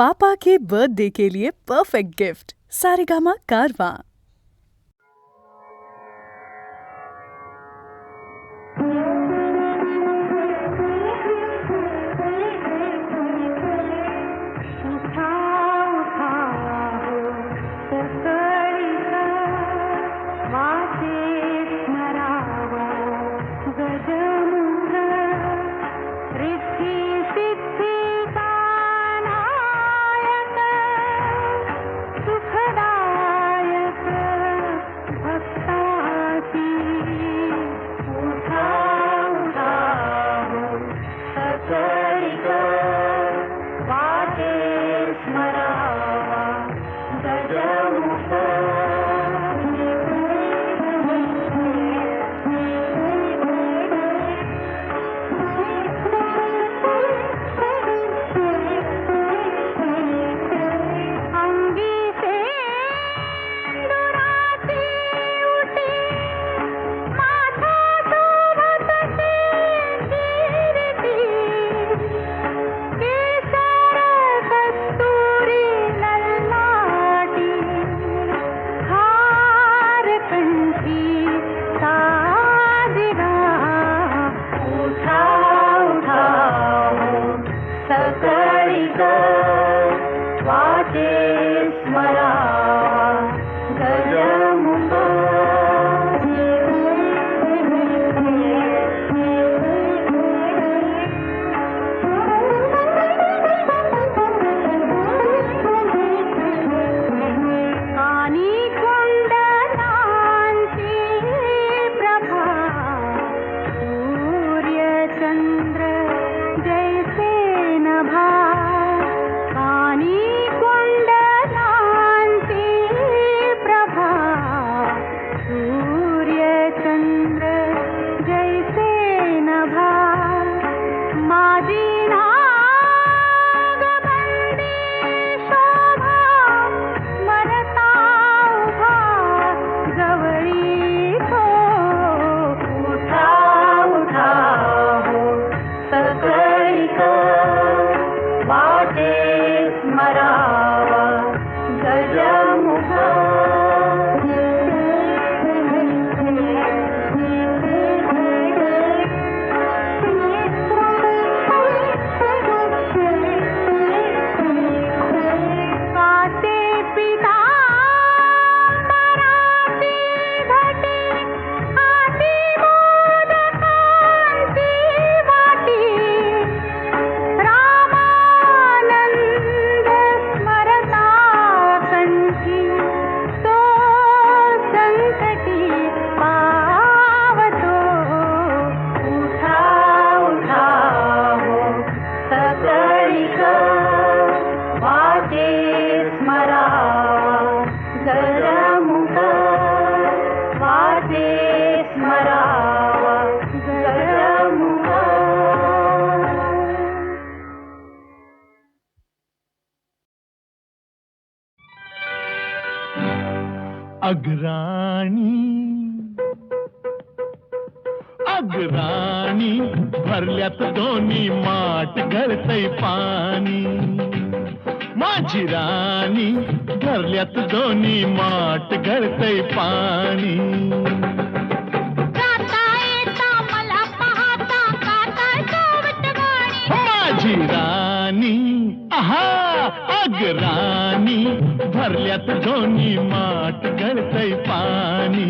पापा के birthday के लिए perfect gift Saregama कारवां। अगराणी भरल्यात दोन्ही माठ गळतय पाणी, माझी राणी भरल्यात दोन्ही माठ गळतय पाणी. माझी राणी आहा अगराणी भरल्यात दोन्ही माठ गळतय पाणी.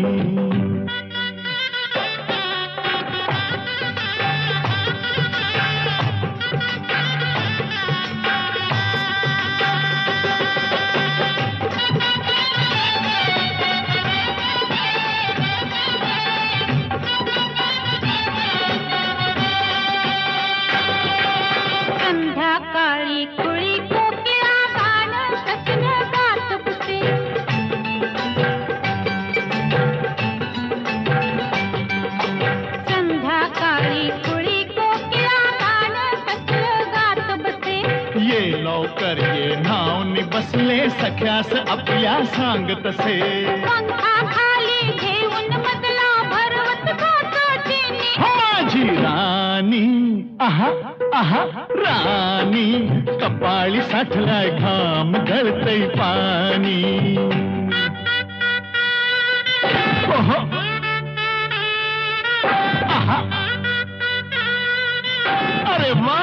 संध्याकाळी कुळी कोकिळा गाणं सजन गात बसे. संध्याकाळी कुळी कोकिळा गाणं सजन गात बसे. ये लवकर ये नावनी बसले सख्यास आपल्या सांगत असे. पंखा खाली घेऊन मजला भरवत गात चिनी. माझी राणी आहा आहा राणी कपाळी साठलाय घाम गळतय पाणी ओहो आहा अरे वा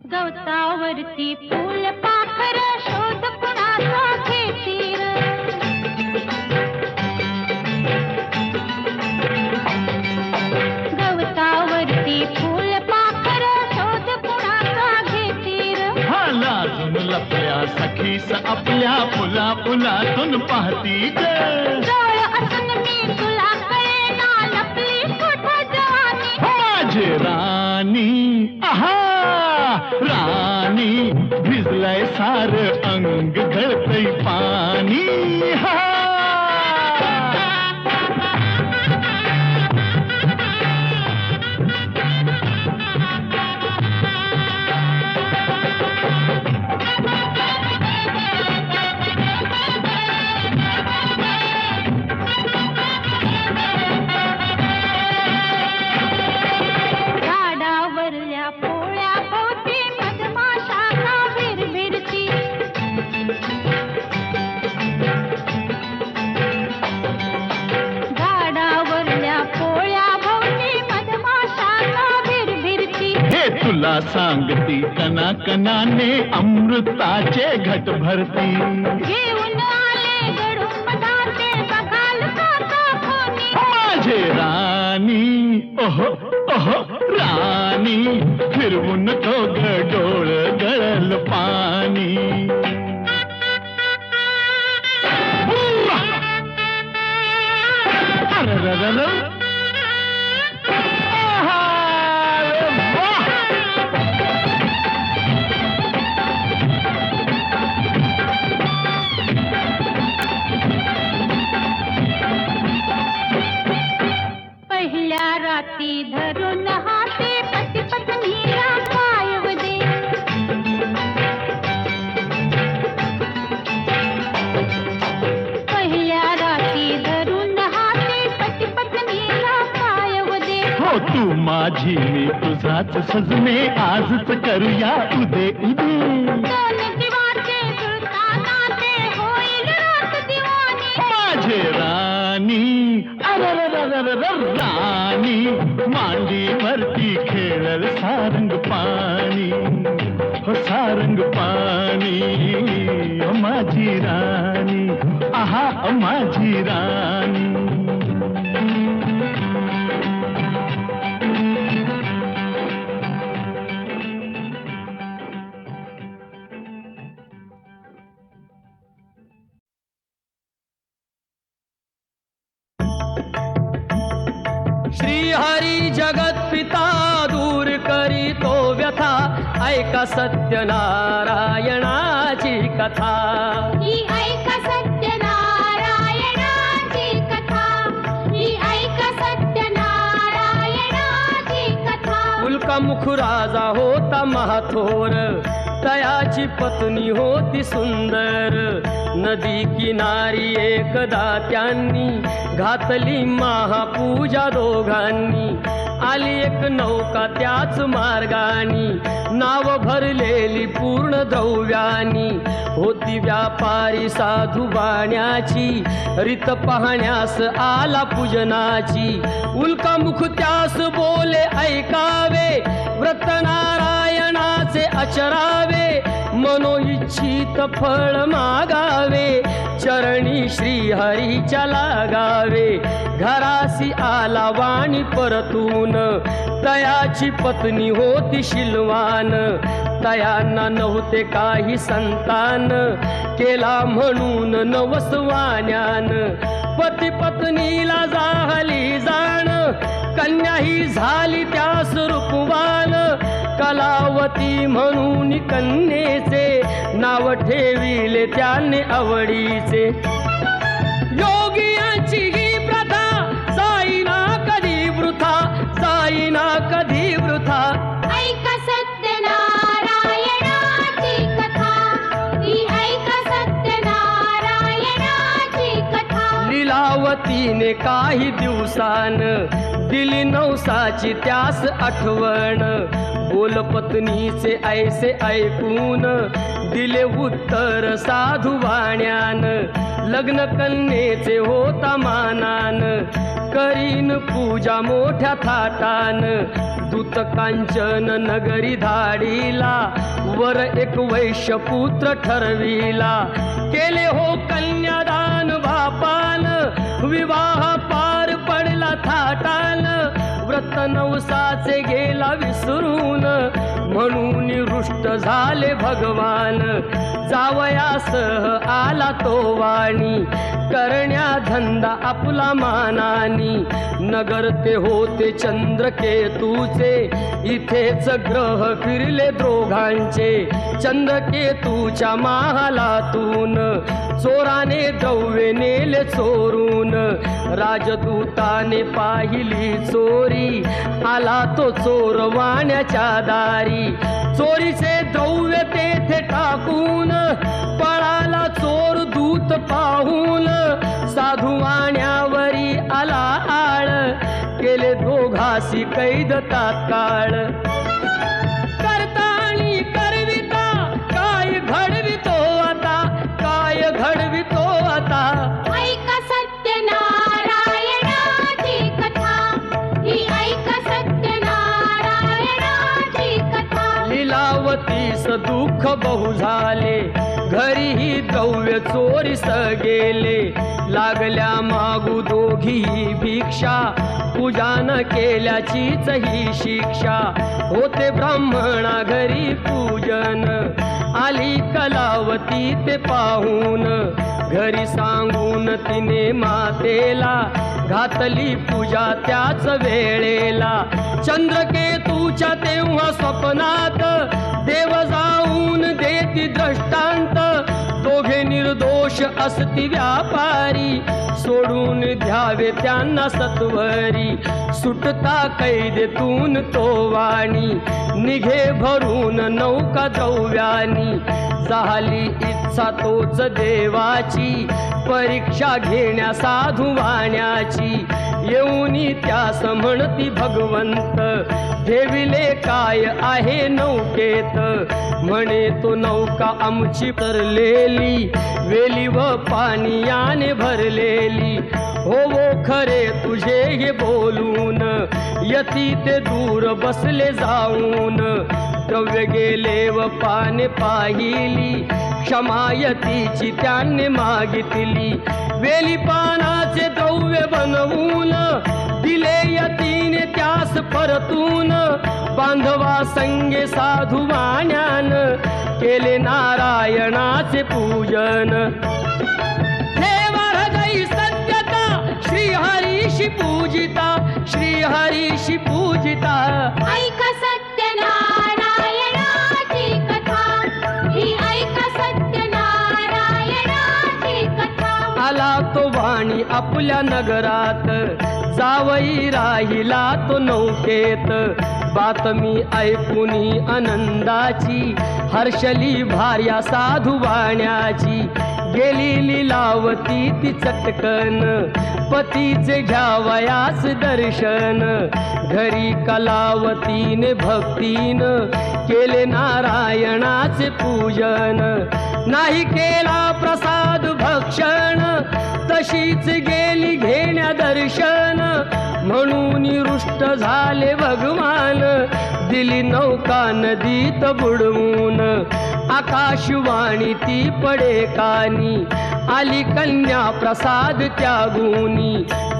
गवतावरती फूल पाखर शोध कुणाचा घेतील गवतावरती फूल पाखर शोध कुणाचा घेतील हा लाजून लपल्या सखीस आपल्या फुला फुलातून पाहती ग जवळ असून मी तुला कळेना लपली कुठं जवानी माझी राणी आहा राणी भिजलंय सार अंग गळतय पाणी हा झाडावरल्या पोळ्या भोवती मधमाशांना भिरभिरती झाडावरल्या पोळ्या भोवती मधमाशांना भिरभिरती हे तुला सांगती कना कनाने अमृताचे घट भरती घेऊन आले गडून मधाचे बघाल काका खोनी माझे राणी ओहो ओहो राणी फिरवून तो गडोळ गळल पाणी अररररर. आहा, अरे वाह. पहिल्या राती धरून हाते पती पत्नीला पायव दे पहिल्या राती धरून हाते पती पत्नीला पायव दे हो तू माझी मी तुझाच सजने आजच करूया उदे उदे दोन दिवाचे जुळता नाते होईल रात दिवाणी माझे राणी अरररररर राणी मांडीवरती खेळल सारंग पाणी हो सारंग पाणी ओ माझी राणी आहा ओ माझी राणी श्रीहरी जगत पिता दूर करीतो व्यथा ऐका सत्यनारायणाची कथा ही ऐका सत्यनारायणाची कथा ही ऐका सत्यनारायणाची कथा उल्कामुख राजा होता महाथोर तयाची पत्नी होती सुंदर नदी किनारी एकदा त्यांनी घातली महापूजा दोघांनी आली एक नौका त्याच मार्गानी नाव भरलेली पूर्ण द्रव्यानी होती व्यापारी साधू बाण्याची रीत पाहण्यास आला पूजनाची उल्कामुख त्यास बोले ऐकावे व्रत नारायणाचे आचरावे मनोइच्छित फळ मागावे चरणी श्रीहरीच्या लागावे घरासी आला वाणी परतून तयाची पत्नी होती शिलवान तयांना नव्हते काही संतान केला म्हणून नवसवान्यान पती पत्नीला झाली जाण कन्या ही झाली त्यास रूपवान कलावती म्हणून कन्येचे नाव ठेविले त्याने आवडीचे योगियांची ही प्रथा जाईना कधी वृथा जाईना कधी वृथा ऐका सत्यनारायणाची लीलावतीने काही दिवसान दिली नवसाची त्यास आठवण. बोल पत्नीचे ऐसे ऐकून दिले उत्तर साधू वाण्यान. लग्न कन्येचे होता मानान करीन पूजा मोठ्या थाटान. दूत कांचन नगरी धाडीला वर एक वैश्य पुत्र ठरविला. केले हो कन्यादान बापान विवाह पार पडला थाटान. व्रत नवसाचे गेला विसरून म्हणून रुष्ट झाले भगवान. जावयासह आला तो वाणी करण्या धंदा आपला मानानी. नगर ते होते चंद्रकेतूचे इथेच ग्रह फिरले दोघांचे. चंद्रकेतूच्या महालातून चोराने द्रव्य नेले चोरून. राजदूताने पाहिली चोरी आला तो चोर वाण्याच्या दारी. चोरीचे द्रव्य तेथे टाकून पळाला चोर दूत पाहून. साधू वाण्यावरी आला आळ केले दोघासी कैद तात्काळ. करता आणि करविता काय घडवितो आता, काय घडवितो आता. ऐका सत्यनारायणाची कथा, ही ऐका सत्यनारायणाची कथा. लीलावतीस दुःख बहु झाले घरीही द्रव्य चोरीस गेले. लागल्या मागू दोघी भिक्षा पूजा न केल्याचीच ही शिक्षा. होते ब्राह्मणा घरी पूजन आली कलावती ते पाहून. घरी सांगून तिने मातेला घातली पूजा त्याच वेळेला. चंद्रकेतूच्या तेव्हा स्वप्नात देव जाऊन देती दृष्टांत. दोघे निर्दोष असती व्यापारी सोडून द्यावे त्यांना सत्वरी. सुटता कैदेतून तो वाणी निघे भरून नौका द्रव्यानी. झाली इच्छा तोच देवाची परीक्षा घेण्या साधू वाण्याची. येऊनी त्यास म्हणती भगवंत ठेविले काय आहे नौकेत. म्हणे तो नौका आमची तरलेली वेली व पाण्याने भरलेली. हो खरे तुझे हे बोलून यती ते दूर बसले जाऊन. द्रव्य गेले व पाने पाहिली क्षमायतीची त्यांनी मागितली. वेली पानाचे द्रव्य बनवून दिले यतीने त्यास परतून. बांधवा संगे साधू वाण्यान केले नारायणाचे पूजन. ठेवा हृदयी सत्यता श्रीहरीशी पूजिता, श्रीहरीशी पूजिता. ऐका सत्यनारायणाची कथा, ही ऐका सत्यनारायणाची कथा. आला तो वाणी आपल्या नगरात जावई राहिला तो नौकेत. बातमी ऐकुनी आनंदाची हर्षली भार्या साधू वाण्याची. गेली लीलावती ती चटकन पतीचे घ्यावयास दर्शन. घरी कलावतीने भक्तीन केले नारायणाचे पूजन. नाही केला प्रसाद भक्षण तशीच गेली घेण्या दर्शन. म्हणून रुष्ट झाले भगवान दिली नौका नदीत बुडवून. आकाशवाणी ती पडे कानी आली कन्या प्रसाद त्यागुनी.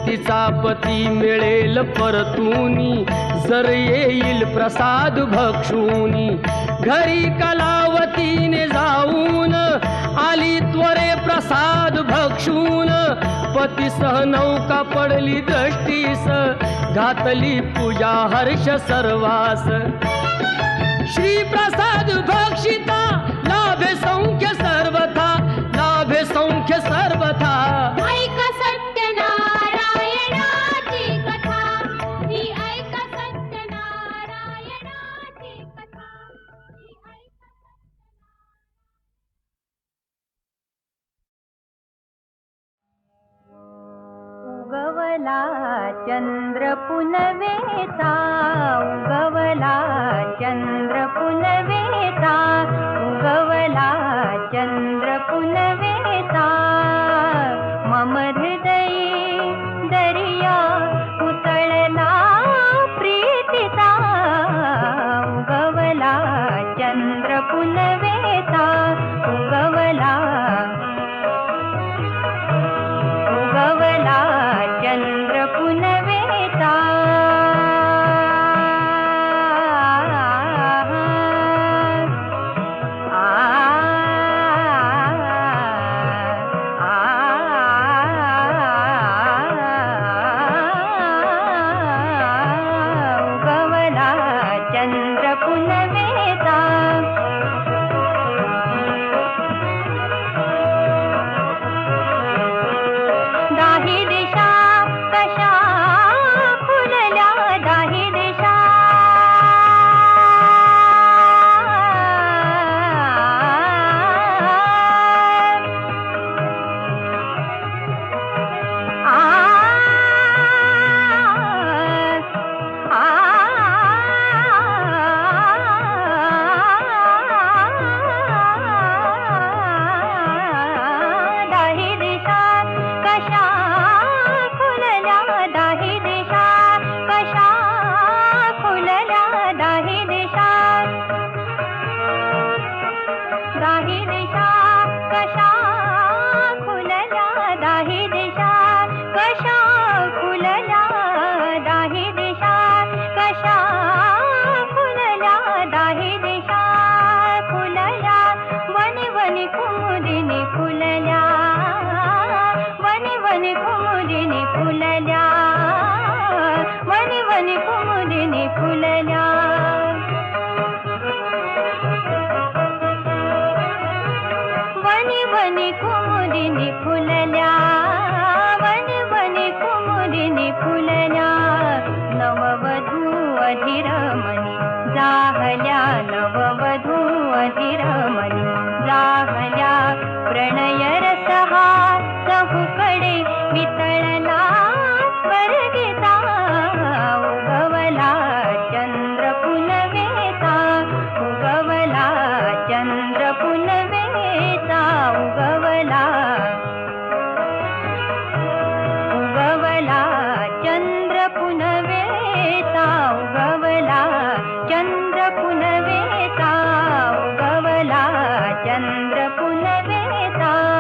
तिचा पती मिळेल परतूनी जर येईल प्रसाद भक्षुनी. घरी कलावतीने जाऊन आली त्वरे प्रसाद भक्षून. पतीसह नौका पडली दृष्टीस घातली पूजा हर्ष सर्वास. श्री प्रसाद भक्षिता लाभे सौख्य सर्वथा, लाभे सौख्य सर्वथा. ऐका सत्यनारायणाची कथा, ही ऐका सत्यनारायणाची कथा, ही ऐका. उगवला चंद्र पुनवेचा, उगवला चंद्र पुनवेचा, उगवला चंद्र पुनवेचा. मम हृदयी दर्या उसळला प्रीतीचा, उगवला चंद्र पुनवेचा, उगवला उगवला चंद्र पुनवेचा. उगवला चंद्र पुनवेचा. दाही दिशा कशा फुलल्या, दाही दिशा दाही दिशा कशा फुलल्या, दाही दिशा कशा फुलल्या, दाही दिशा दाही दिशा कशा फुलल्या, दाही दिशा कशा फुलल्या, दाही दिशा कशा फुलल्या, दाही दिशा फुलल्या. वनी वनी कुमुदिनी फुलल्या, वनी वनी कुमुदिनी फुलल्या, वनी वनी कुमुदिनी फुलल्या. वनी वनी कुमुदिनी फुलल्या, वनी वनी कुमुदिनी फुलल्या. नववधू अधिरमणी जाहल्या, नववधू अधिरमणी जाहल्या. प्रणय रसहा चहूकडे वितळला स्वर्गीचा, उगवला चंद्र पुनवेचा, उगवला चंद्र पुनवेचा, उगवला उगवला चंद्र पुनवेचा, उगवला चंद्र पुनवेचा, उगवला चंद्र पुनवेचा.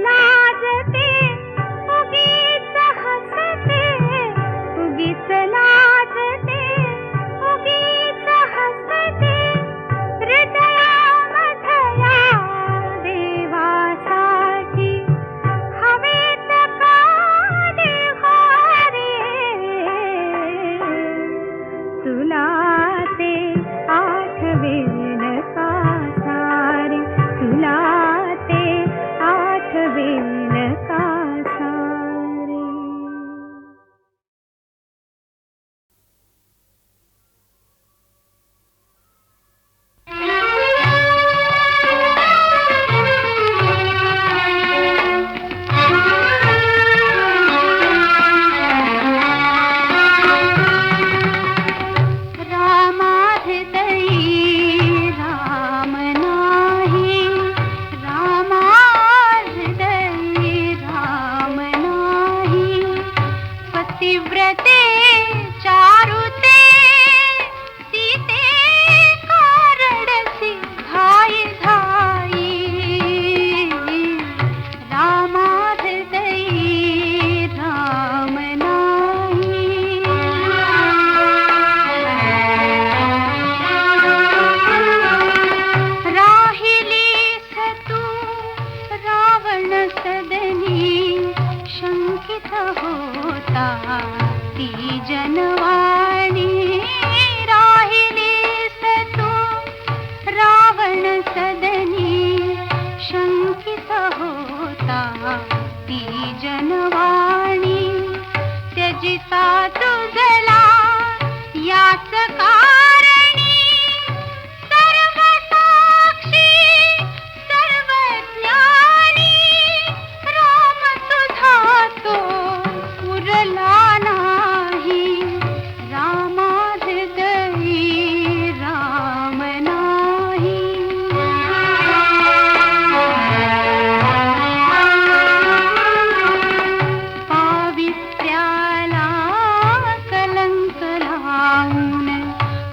लाजते उगीच हसते उगीच लाजते उगीच हसते हृदयामधल्या देवासाठी हवेत का देवारे तुला ते आठवेल का सारे तुला ते आठवेल का सारे. रामाहृदयी राम नाही रामाहृदयी राम नाही पतिव्रते चारुते सीते कारडसी धाई धाई रामाहृदयी राम नाही. राहिलीस तू रावण सदनी शंकित होता ती जनवाणी राहिलीस तू रावण सदनी शंकित होता ती जनवाणी त्यजिता तुझला याच कारणी सर्व साक्षी सर्वज्ञानी राम तुझा तो उरला नाही रामाहृदयी राम नाही. पावित्र्याला कलंक लावून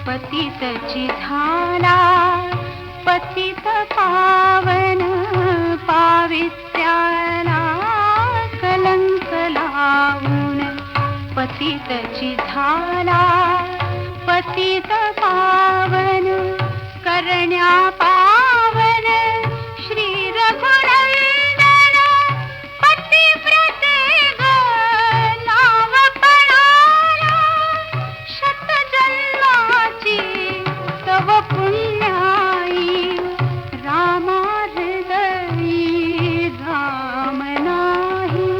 पतितची झाला पतित पावन पावित्र्याला कलंक लावून पतितची झाला पतित पावन करण्या पावन श्री रघुनंदन पतिव्रते ग नाव पणाला शतजन्माची तव पुण्याई रामाहृदयी राम नाही.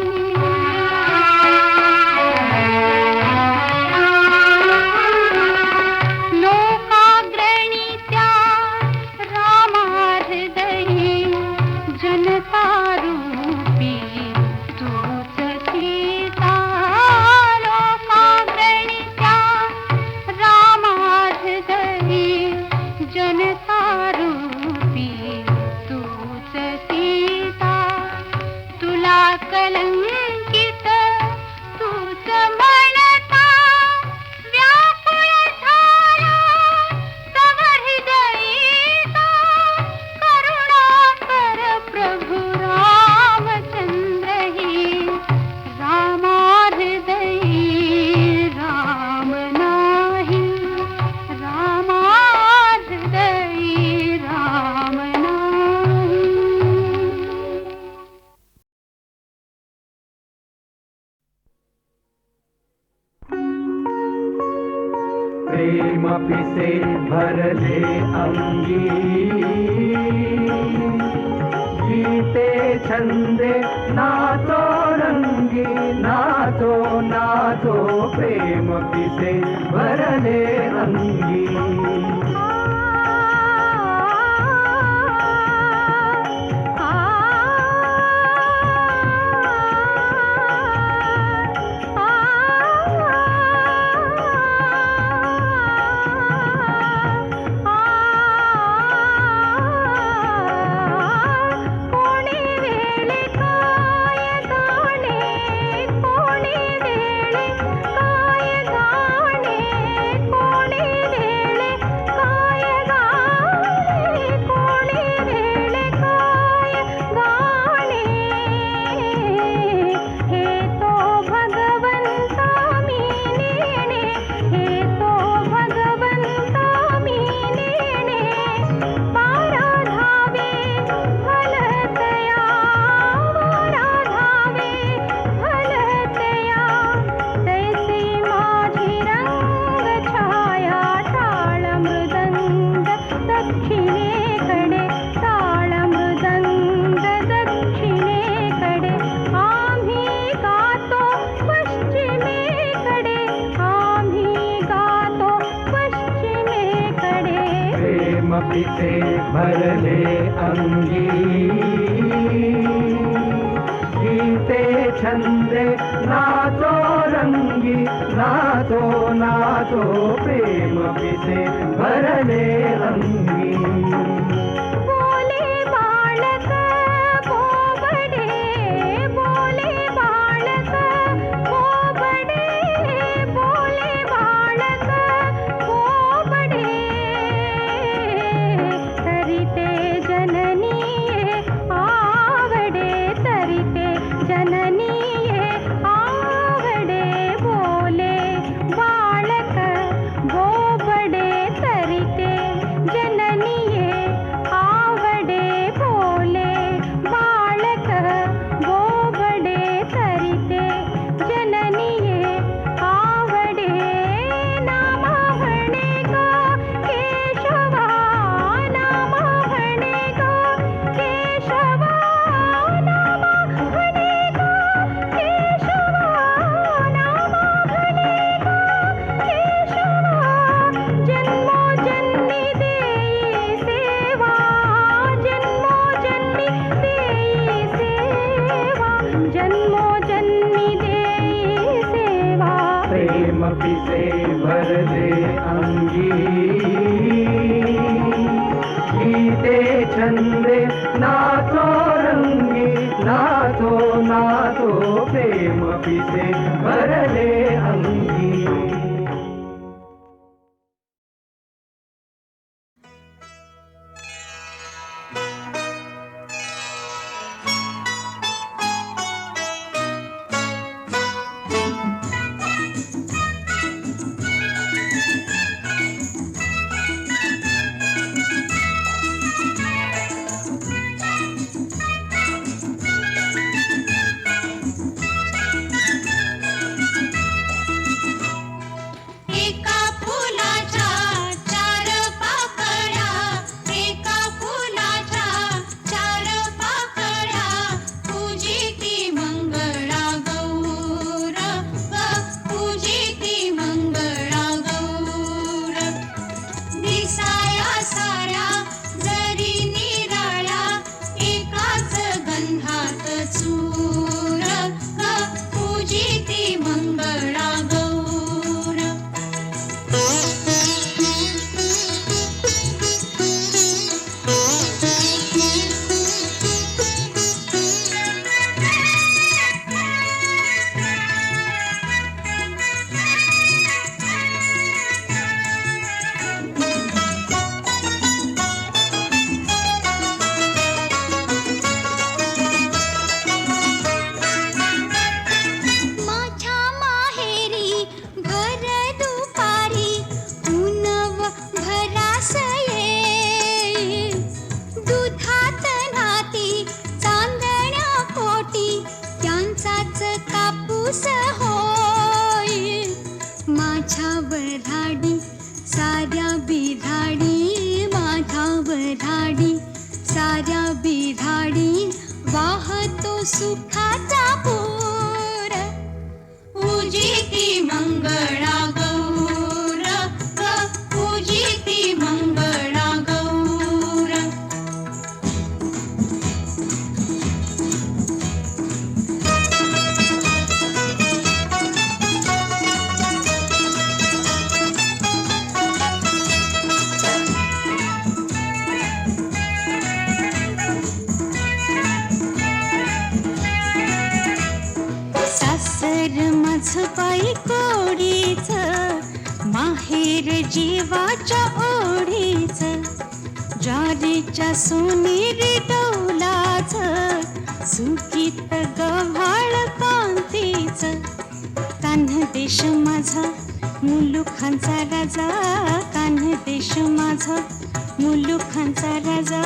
लोकाग्रणी त्या रामाहृदयी जनतारूपी तूच सीता लोकाग्रणी त्या रामाहृदयी जनतारूपी तूच सीता तुला कलंकित तूच म्हणता व्याकुळ झाला तव हृदयीचा करुणा कर प्रभु रामचंद्र ही रामाहृदयी राम नाही रामाहृदयी राम नाही. प्रेम पिसे भरले अंगी गीते छंदे नाचो रंगी नाचो नाचो प्रेम पिसे भरले अंगी. कोणी वेळे काय जाणे कोणी छंदे नाचो रंगी, नाचो नाचो प्रेम पिसे भरले अंगी. बोले बालक बोबडे, बोले बालक बोबडे, बोले बालक बोबडे. तरिते जननीये आवडे, तरिते जननीये आवडे. बोले बालक बोबडे, तरिते जननीये आवडे. बोले बालक बोबडे, तरिते जननीये आवडे. नामा म्हणे ग केशवा, नामा म्हणे ग केशवा, नामा म्हणे ग केशवा, नामा म्हणे ग केशवा. जन्मोजन्मी देई सेवा, जन्मोजन्मी देई सेवा, जन्मोजन्मी देई सेवा. प्रेम पिसे भरले अंगी. गीते छंदे नाचो रंगी, नाचो नाचो प्रेम पिसे भरले अंगी. एका फुलाच्या चार पाकळ्या, एका फुलाच्या चार पाकळ्या. पूजिती मंगळा गौर, पूजिती मंगळा गौर. दिसाया साऱ्या जरी निराळ्या, एकाच गंधात चूर. पूजिती मंगळा गौर. माझ्या माहेरी भर दुपारी ऊनव भरास येईल. दुधात नाती चांदण्या पोटी त्यांचाच कापूस होईल. माझ्या वऱ्हाडी साऱ्या बिराडी, माझ्या वऱ्हाडी साऱ्या बिराडी. वाहतो सुखाचा पूर. पूजिती मंगळा गौर, पूजिती मंगळा गौर. सासर माझं पायी कोडीच, माहेर जीवाच्या ओढीच. ज्वारीच्या सोनेरी डौलाच, सुकीत गव्हाळ कांतीच. कान्ह देश माझा मुलुखांचा राजा, कान्ह देश माझा मुलुखांचा राजा.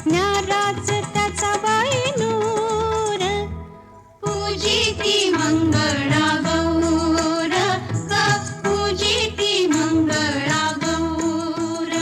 नाराज त्याचा बाई नूर. पूजिती मंगळा गौर, पूजिती मंगळा गौर.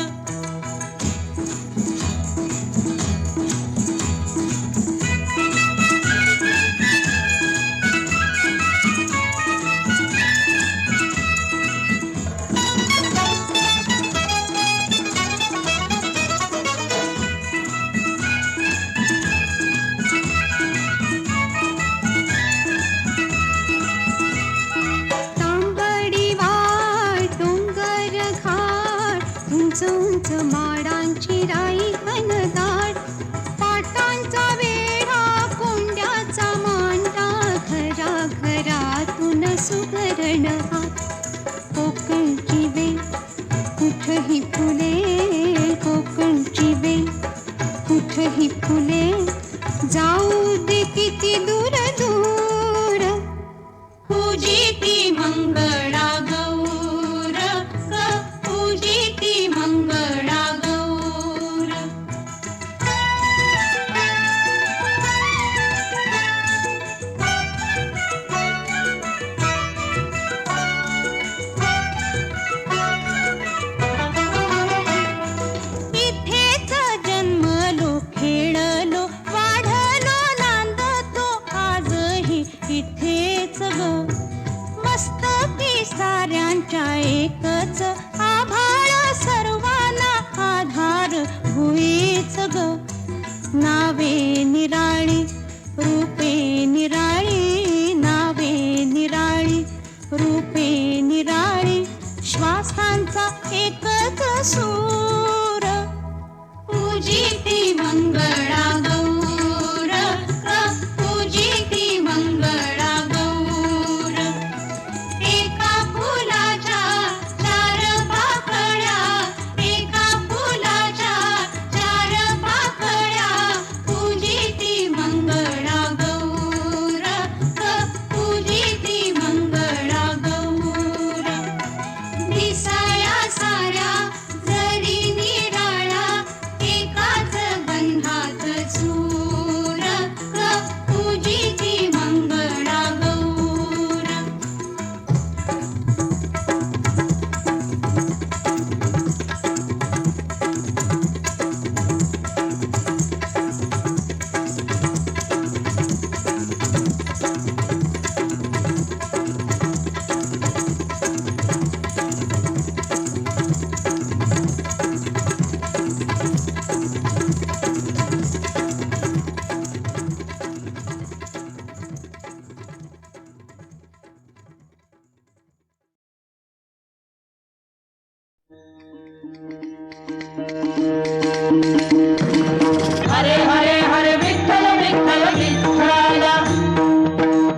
हरे हरे हरे विठ्ठल विठ्ठल विठ्ठल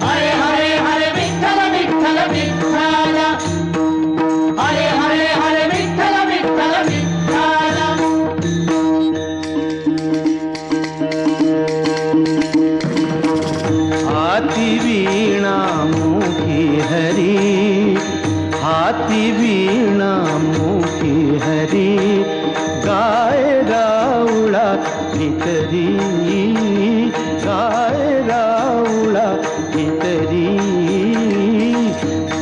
हरे हरे हरे विठ्ठल विठ्ठल विठ्ठल हरे हरे हरे विठ्ठल विठ्ठल विठ्ठल हाथी वीणा मुखी हरी, हाथी वीणा मुखी हरी, गाय राउळा भितरी, गाय राउळा भितरी,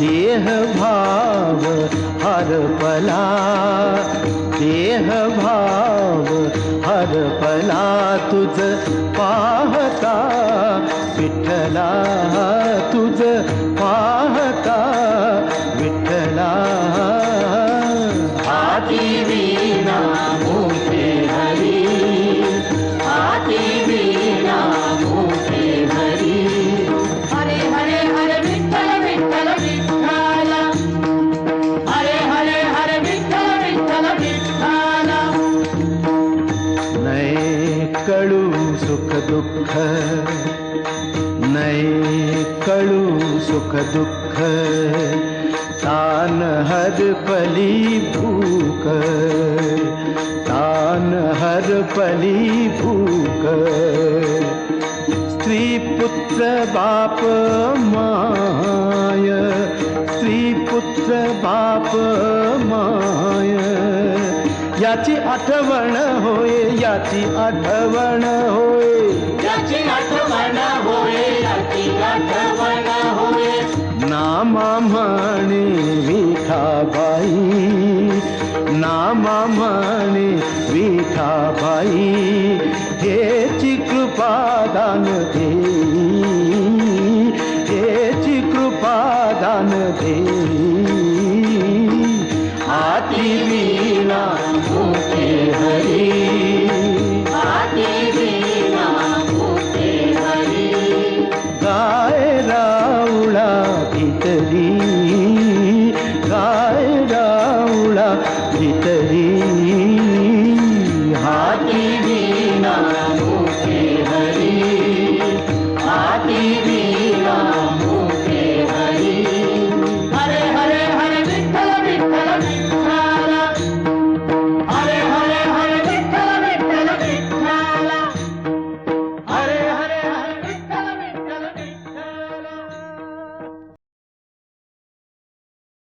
देह भाव हरपला, देह भाव हरपला, तुझ पाहता विठ्ठला, तुझ पाहता विठ्ठला. हाती वीणा मुखे हरी, हाती वीणा मुखे हरी, हरे हरे हरे विठ्ठल विठ्ठल विठ्ठल हरे हरे हरे विठ्ठल विठ्ठल विठ्ठल नये कळू सुख दुःख, नये कळू सुख दुःख, तान हर पली भूक, तान हर पली भूक, स्त्री पुत्र बाप माय, स्त्री पुत्र बाप माय, याची आठवण होय, याची आठवण होय, याची आठवण होय, याची आठवण होय. नामा म्हणे विठाबाई, नामा म्हणे विठाबाई, हेची कृपा दान देई, हेची कृपा दान देई. हाती वीणा